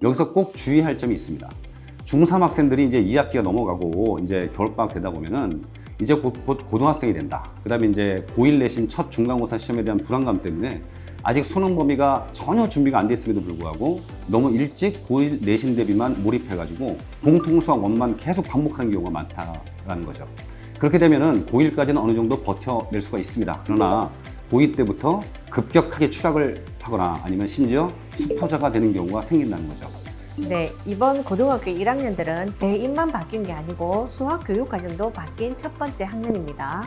여기서 꼭 주의할 점이 있습니다. 중3 학생들이 이제 2학기가 넘어가고 이제 겨울방학 되다 보면은 이제 곧 고등학생이 된다. 그 다음에 이제 고1 내신 첫 중간고사 시험에 대한 불안감 때문에 아직 수능 범위가 전혀 준비가 안 됐음에도 불구하고 너무 일찍 고1 내신 대비만 몰입해가지고 공통수학 원만 계속 반복하는 경우가 많다라는 거죠. 그렇게 되면은 고1까지는 어느 정도 버텨낼 수가 있습니다. 그러나 고2 때부터 급격하게 추락을 하거나 아니면 심지어 수포자가 되는 경우가 생긴다는 거죠. 네, 이번 고등학교 1학년들은 대입만 바뀐 게 아니고 수학 교육 과정도 바뀐 첫 번째 학년입니다.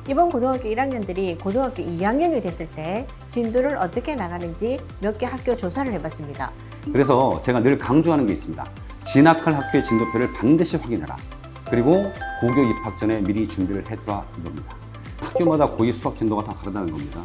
이번 고등학교 1학년들이 고등학교 2학년이 됐을 때 진도를 어떻게 나가는지 몇 개 학교 조사를 해봤습니다. 그래서 제가 늘 강조하는 게 있습니다. 진학할 학교의 진도표를 반드시 확인해라. 그리고 고교 입학 전에 미리 준비를 해두라 이겁니다. 학교마다 고2 수학 진도가 다 다르다는 겁니다.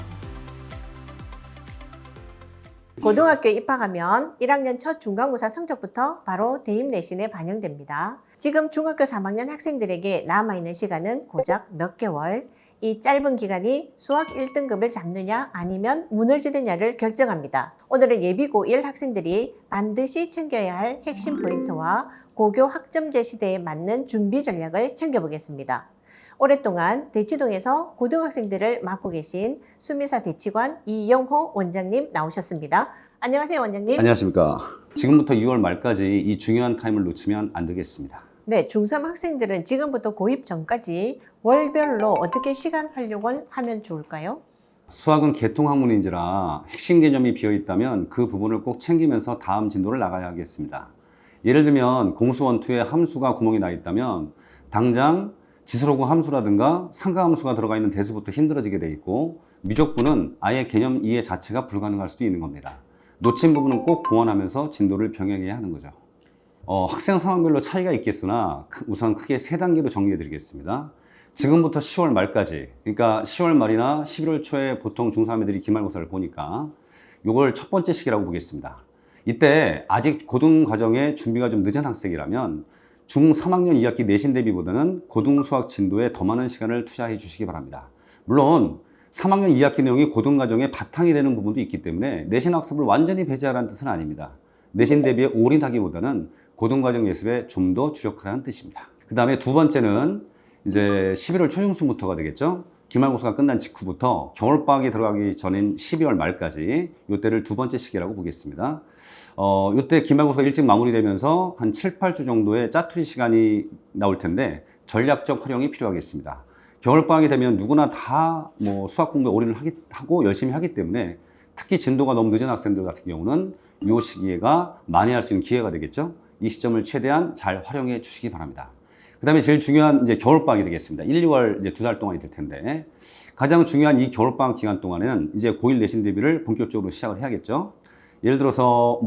고등학교에 입학하면 1학년 첫 중간고사 성적부터 바로 대입 내신에 반영됩니다. 지금 중학교 3학년 학생들에게 남아있는 시간은 고작 몇 개월. 이 짧은 기간이 수학 1등급을 잡느냐 아니면 무너지느냐를 결정합니다. 오늘은 예비고 1 학생들이 반드시 챙겨야 할 핵심 포인트와 고교 학점제 시대에 맞는 준비 전략을 챙겨보겠습니다. 오랫동안 대치동에서 고등학생들을 맡고 계신 수미사 대치관 이영호 원장님 나오셨습니다. 안녕하세요, 원장님. 안녕하십니까. 지금부터 6월 말까지 이 중요한 타임을 놓치면 안 되겠습니다. 네, 중3 학생들은 지금부터 고입 전까지 월별로 어떻게 시간 활용을 하면 좋을까요? 수학은 계통학문인지라 핵심 개념이 비어있다면 그 부분을 꼭 챙기면서 다음 진도를 나가야 하겠습니다. 예를 들면 공수원투에 함수가 구멍이 나 있다면 당장 지수로그 함수라든가 상가함수가 들어가 있는 대수부터 힘들어지게 돼 있고 미적분은 아예 개념 이해 자체가 불가능할 수도 있는 겁니다. 놓친 부분은 꼭 보완하면서 진도를 병행해야 하는 거죠. 학생 상황별로 차이가 있겠으나 우선 크게 3단계로 정리해 드리겠습니다. 지금부터 10월 말까지, 그러니까 10월 말이나 11월 초에 보통 중3 애들이 기말고사를 보니까 이걸 첫 번째 시기라고 보겠습니다. 이때 아직 고등과정에 준비가 좀 늦은 학생이라면 중3학년 2학기 내신 대비보다는 고등수학 진도에 더 많은 시간을 투자해 주시기 바랍니다. 물론 3학년 2학기 내용이 고등과정에 바탕이 되는 부분도 있기 때문에 내신 학습을 완전히 배제하라는 뜻은 아닙니다. 내신 대비에 올인하기보다는 고등과정 예습에 좀 더 주력하라는 뜻입니다. 그 다음에 두 번째는 이제 11월 초중순부터가 되겠죠. 기말고사가 끝난 직후부터 겨울방학에 들어가기 전인 12월 말까지 이때를 두 번째 시기라고 보겠습니다. 이때 기말고사가 일찍 마무리되면서 한 7, 8주 정도의 짜투리 시간이 나올 텐데 전략적 활용이 필요하겠습니다. 겨울방학이 되면 누구나 다 수학 공부에 올인을 하고 열심히 하기 때문에 특히 진도가 너무 늦은 학생들 같은 경우는 이 시기가 만회할 수 있는 기회가 되겠죠. 이 시점을 최대한 잘 활용해 주시기 바랍니다. 그 다음에 제일 중요한 이제 겨울방학이 되겠습니다. 1, 2월 이제 2달 동안이 될 텐데 가장 중요한 이 겨울방학 기간 동안에는 이제 고1 내신 대비를 본격적으로 시작을 해야겠죠. 예를 들어서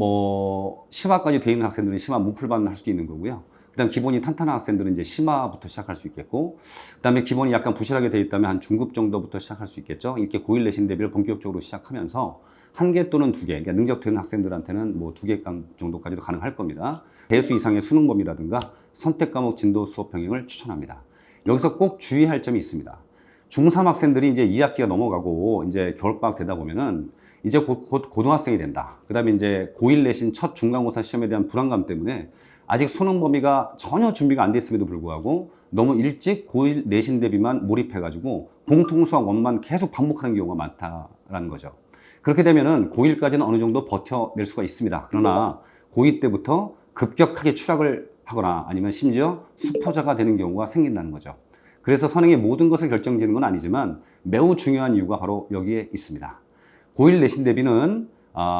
심화까지 돼 있는 학생들은 심화 문풀만 할 수도 있는 거고요. 그다음 기본이 탄탄한 학생들은 이제 심화부터 시작할 수 있겠고, 그다음에 기본이 약간 부실하게 돼 있다면 한 중급 정도부터 시작할 수 있겠죠. 이렇게 고1 내신 대비를 본격적으로 시작하면서 1개 또는 2개, 그러니까 능력 되는 학생들한테는 2개 정도까지도 가능할 겁니다. 대수 이상의 수능 범위라든가 선택 과목 진도 수업 병행을 추천합니다. 여기서 꼭 주의할 점이 있습니다. 중3 학생들이 이제 2학기가 넘어가고 이제 겨울방학 되다 보면은 이제 곧 고등학생이 된다. 그 다음에 이제 고1 내신 첫 중간고사 시험에 대한 불안감 때문에 아직 수능 범위가 전혀 준비가 안 됐음에도 불구하고 너무 일찍 고1 내신 대비만 몰입해가지고 공통수학 원만 계속 반복하는 경우가 많다라는 거죠. 그렇게 되면은 고1까지는 어느 정도 버텨낼 수가 있습니다. 그러나 고2 때부터 급격하게 추락을 하거나 아니면 심지어 수포자가 되는 경우가 생긴다는 거죠. 그래서 선행의 모든 것을 결정짓는 건 아니지만 매우 중요한 이유가 바로 여기에 있습니다. 고1 내신 대비는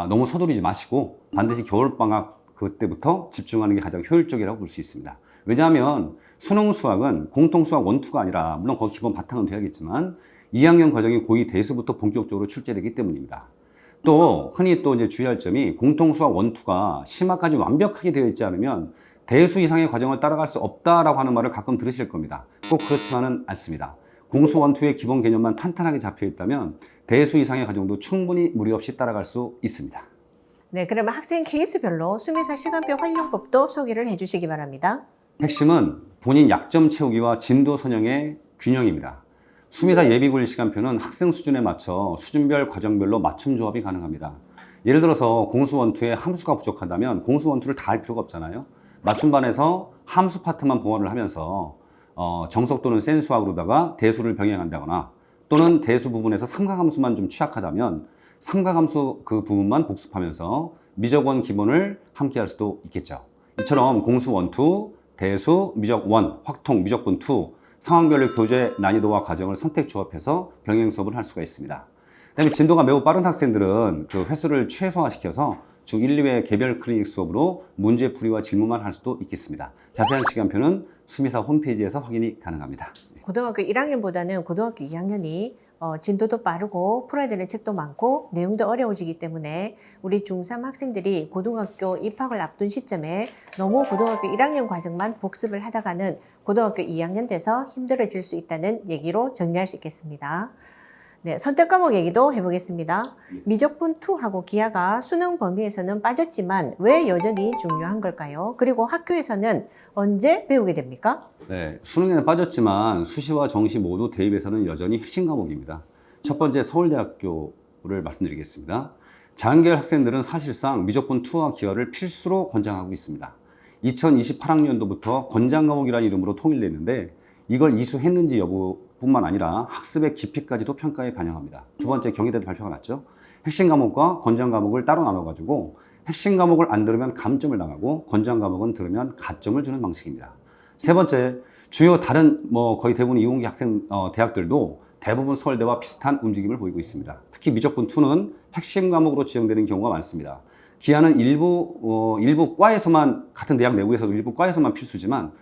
너무 서두르지 마시고 반드시 겨울방학 그때부터 집중하는 게 가장 효율적이라고 볼 수 있습니다. 왜냐하면 수능 수학은 공통수학 1, 2가 아니라 물론 거기 기본 바탕은 돼야겠지만 2학년 과정이 고2 대수부터 본격적으로 출제되기 때문입니다. 또 흔히 또 이제 주의할 점이 공통수학 1, 2가 심화까지 완벽하게 되어 있지 않으면 대수 이상의 과정을 따라갈 수 없다라고 하는 말을 가끔 들으실 겁니다. 꼭 그렇지만은 않습니다. 공수 1, 2의 기본 개념만 탄탄하게 잡혀 있다면 대수 이상의 과정도 충분히 무리 없이 따라갈 수 있습니다. 네, 그러면 학생 케이스별로 수미사 시간표 활용법도 소개를 해주시기 바랍니다. 핵심은 본인 약점 채우기와 진도 선형의 균형입니다. 수미사 예비고일 시간표는 학생 수준에 맞춰 수준별 과정별로 맞춤 조합이 가능합니다. 예를 들어서 공수원투에 함수가 부족하다면 공수원투를 다 할 필요가 없잖아요. 맞춤반에서 함수 파트만 봉헌을 하면서 정석 또는 센 수학으로다가 대수를 병행한다거나 또는 대수 부분에서 삼각함수만 좀 취약하다면 삼각함수 그 부분만 복습하면서 미적원 기본을 함께 할 수도 있겠죠. 이처럼 공수원투, 대수, 미적원, 확통, 미적분2 상황별로 교재 난이도와 과정을 선택 조합해서 병행 수업을 할 수가 있습니다. 그다음에 진도가 매우 빠른 학생들은 그 횟수를 최소화시켜서 주 1, 2회 개별 클리닉 수업으로 문제풀이와 질문만 할 수도 있겠습니다. 자세한 시간표는 수미사 홈페이지에서 확인이 가능합니다. 고등학교 1학년보다는 고등학교 2학년이 진도도 빠르고 풀어야 되는 책도 많고 내용도 어려워지기 때문에 우리 중3 학생들이 고등학교 입학을 앞둔 시점에 너무 고등학교 1학년 과정만 복습을 하다가는 고등학교 2학년 돼서 힘들어질 수 있다는 얘기로 정리할 수 있겠습니다. 네, 선택 과목 얘기도 해보겠습니다. 미적분2하고 기하가 수능 범위에서는 빠졌지만 왜 여전히 중요한 걸까요? 그리고 학교에서는 언제 배우게 됩니까? 네, 수능에는 빠졌지만 수시와 정시 모두 대입에서는 여전히 핵심 과목입니다. 첫 번째 서울대학교를 말씀드리겠습니다. 장계열 학생들은 사실상 미적분2와 기하를 필수로 권장하고 있습니다. 2028학년도부터 권장 과목이라는 이름으로 통일됐는데 이걸 이수했는지 여부뿐만 아니라 학습의 깊이까지도 평가에 반영합니다. 두 번째 경희대도 발표가 났죠. 핵심 과목과 권장 과목을 따로 나눠가지고 핵심 과목을 안 들으면 감점을 당하고 권장 과목은 들으면 가점을 주는 방식입니다. 세 번째, 주요 다른 거의 대부분 이공계 학생 대학들도 대부분 서울대와 비슷한 움직임을 보이고 있습니다. 특히 미적분2는 핵심 과목으로 지정되는 경우가 많습니다. 기하는 일부 과에서만 같은 대학 내부에서도 일부 과에서만 필수지만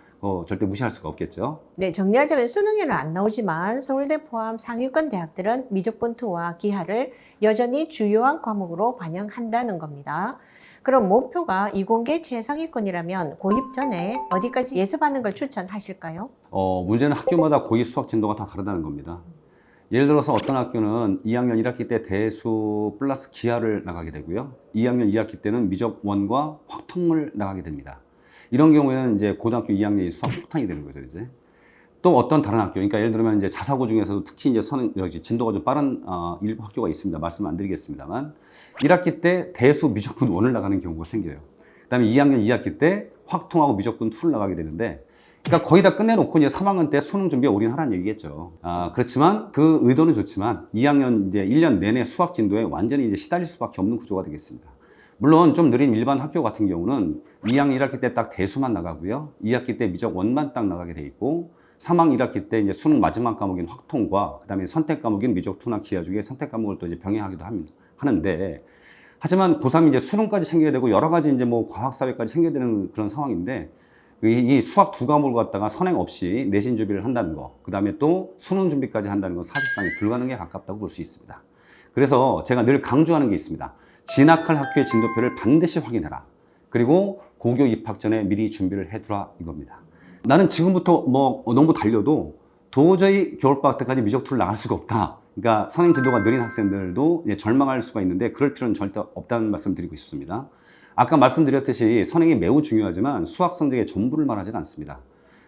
절대 무시할 수가 없겠죠. 네, 정리하자면 수능에는 안 나오지만 서울대 포함 상위권 대학들은 미적분2와 기하를 여전히 주요한 과목으로 반영한다는 겁니다. 그럼 목표가 이공계 최상위권이라면 고입 전에 어디까지 예습하는 걸 추천하실까요? 문제는 학교마다 고입 수학 진도가 다 다르다는 겁니다. 예를 들어서 어떤 학교는 2학년 1학기 때 대수 플러스 기하를 나가게 되고요. 2학년 2학기 때는 미적원과 확통을 나가게 됩니다. 이런 경우에는 이제 고등학교 2학년이 수학 폭탄이 되는 거죠, 이제. 또 어떤 다른 학교, 그러니까 예를 들면 이제 자사고 중에서도 특히 이제 여기 진도가 좀 빠른 일부 학교가 있습니다. 말씀 안 드리겠습니다만 1학기 때 대수 미적분 1을 나가는 경우가 생겨요. 그다음에 2학년 2학기 때 확통하고 미적분 2를 나가게 되는데, 그러니까 거의 다 끝내놓고 이제 3학년 때 수능 준비에 올인하라는 얘기겠죠. 그렇지만 그 의도는 좋지만 2학년 이제 1년 내내 수학 진도에 완전히 이제 시달릴 수밖에 없는 구조가 되겠습니다. 물론 좀 느린 일반 학교 같은 경우는 2학년 1학기 때 딱 대수만 나가고요. 2학기 때 미적 원만 딱 나가게 돼 있고 3학년 1학기 때 이제 수능 마지막 과목인 확통과 그다음에 선택 과목인 미적2나 기하 중에 선택 과목을 또 이제 병행하기도 하는데, 하지만 고3 이제 수능까지 챙겨야 되고 여러 가지 이제 과학 사회까지 챙겨야 되는 그런 상황인데 이 수학 두 과목을 갖다가 선행 없이 내신 준비를 한다는 거, 그다음에 또 수능 준비까지 한다는 건 사실상 불가능에 가깝다고 볼 수 있습니다. 그래서 제가 늘 강조하는 게 있습니다. 진학할 학교의 진도표를 반드시 확인해라. 그리고 고교 입학 전에 미리 준비를 해두라, 이겁니다. 나는 지금부터 너무 달려도 도저히 겨울방학 때까지 미적2를 나갈 수가 없다. 그러니까 선행 진도가 느린 학생들도 절망할 수가 있는데 그럴 필요는 절대 없다는 말씀을 드리고 싶습니다. 아까 말씀드렸듯이 선행이 매우 중요하지만 수학 성적의 전부를 말하지는 않습니다.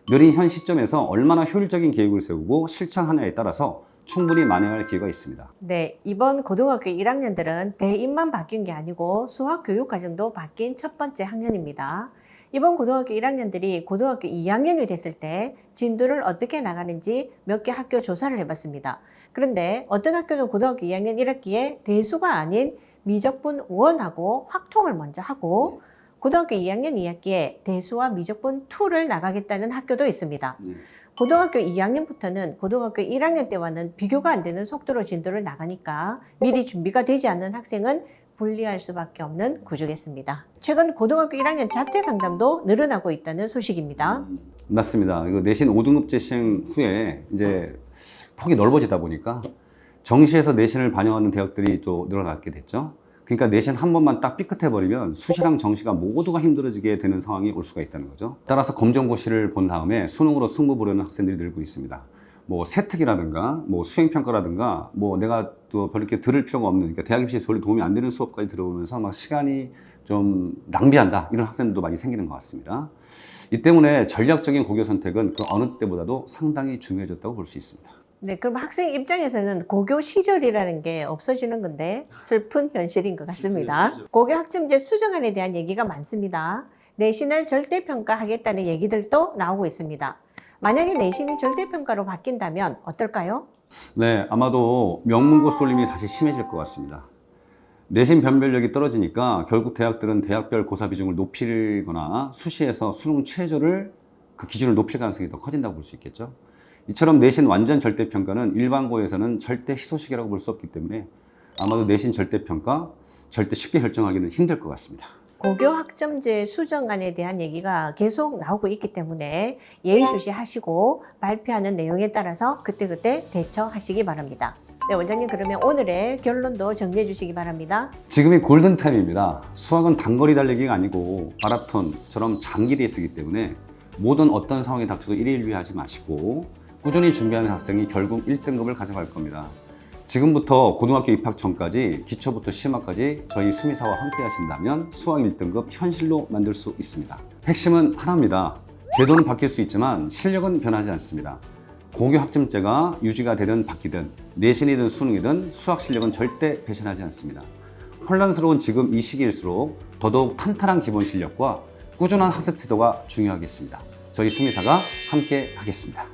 느린 현 시점에서 얼마나 효율적인 계획을 세우고 실천하느냐에 따라서 충분히 만회할 기회가 있습니다. 네, 이번 고등학교 1학년들은 대입만 바뀐 게 아니고 수학 교육 과정도 바뀐 첫 번째 학년입니다. 이번 고등학교 1학년들이 고등학교 2학년이 됐을 때 진도를 어떻게 나가는지 몇 개 학교 조사를 해봤습니다. 그런데 어떤 학교는 고등학교 2학년 1학기에 대수가 아닌 미적분 1하고 확통을 먼저 하고 고등학교 2학년 2학기에 대수와 미적분 2를 나가겠다는 학교도 있습니다. 고등학교 2학년부터는 고등학교 1학년 때와는 비교가 안 되는 속도로 진도를 나가니까 미리 준비가 되지 않는 학생은 불리할 수밖에 없는 구조겠습니다. 최근 고등학교 1학년 자퇴 상담도 늘어나고 있다는 소식입니다. 맞습니다. 이거 내신 5등급제 시행 후에 이제 폭이 넓어지다 보니까 정시에서 내신을 반영하는 대학들이 또 늘어나게 됐죠. 그러니까 내신 한 번만 딱 삐끗해버리면 수시랑 정시가 모두가 힘들어지게 되는 상황이 올 수가 있다는 거죠. 따라서 검정고시를 본 다음에 수능으로 승부 보려는 학생들이 늘고 있습니다. 세특이라든가 수행평가라든가 내가 또 별로 이렇게 들을 필요가 없는, 그러니까 대학 입시에 별로 도움이 안 되는 수업까지 들어오면서 막 시간이 좀 낭비한다, 이런 학생들도 많이 생기는 것 같습니다. 이 때문에 전략적인 고교 선택은 그 어느 때보다도 상당히 중요해졌다고 볼 수 있습니다. 네, 그럼 학생 입장에서는 고교 시절이라는 게 없어지는 건데 슬픈 현실인 것 같습니다. 고교 학점제 수정안에 대한 얘기가 많습니다. 내신을 절대평가하겠다는 얘기들도 나오고 있습니다. 만약에 내신이 절대평가로 바뀐다면 어떨까요? 네, 아마도 명문고 쏠림이 다시 심해질 것 같습니다. 내신 변별력이 떨어지니까 결국 대학들은 대학별 고사 비중을 높이거나 수시에서 수능 최저를 그 기준을 높일 가능성이 더 커진다고 볼 수 있겠죠. 이처럼 내신 완전 절대평가는 일반고에서는 절대 희소식이라고 볼 수 없기 때문에 아마도 내신 절대평가 절대 쉽게 결정하기는 힘들 것 같습니다. 고교 학점제 수정안에 대한 얘기가 계속 나오고 있기 때문에 예의주시하시고 발표하는 내용에 따라서 그때그때 대처하시기 바랍니다. 네, 원장님 그러면 오늘의 결론도 정리해 주시기 바랍니다. 지금이 골든타임입니다. 수학은 단거리 달리기가 아니고 마라톤처럼 장기 레이스이기 때문에 모든 어떤 상황이 닥쳐도 일일비하지 마시고 꾸준히 준비하는 학생이 결국 1등급을 가져갈 겁니다. 지금부터 고등학교 입학 전까지 기초부터 심화까지 저희 수미사와 함께 하신다면 수학 1등급 현실로 만들 수 있습니다. 핵심은 하나입니다. 제도는 바뀔 수 있지만 실력은 변하지 않습니다. 고교 학점제가 유지가 되든 바뀌든 내신이든 수능이든 수학 실력은 절대 배신하지 않습니다. 혼란스러운 지금 이 시기일수록 더더욱 탄탄한 기본 실력과 꾸준한 학습 태도가 중요하겠습니다. 저희 수미사가 함께 하겠습니다.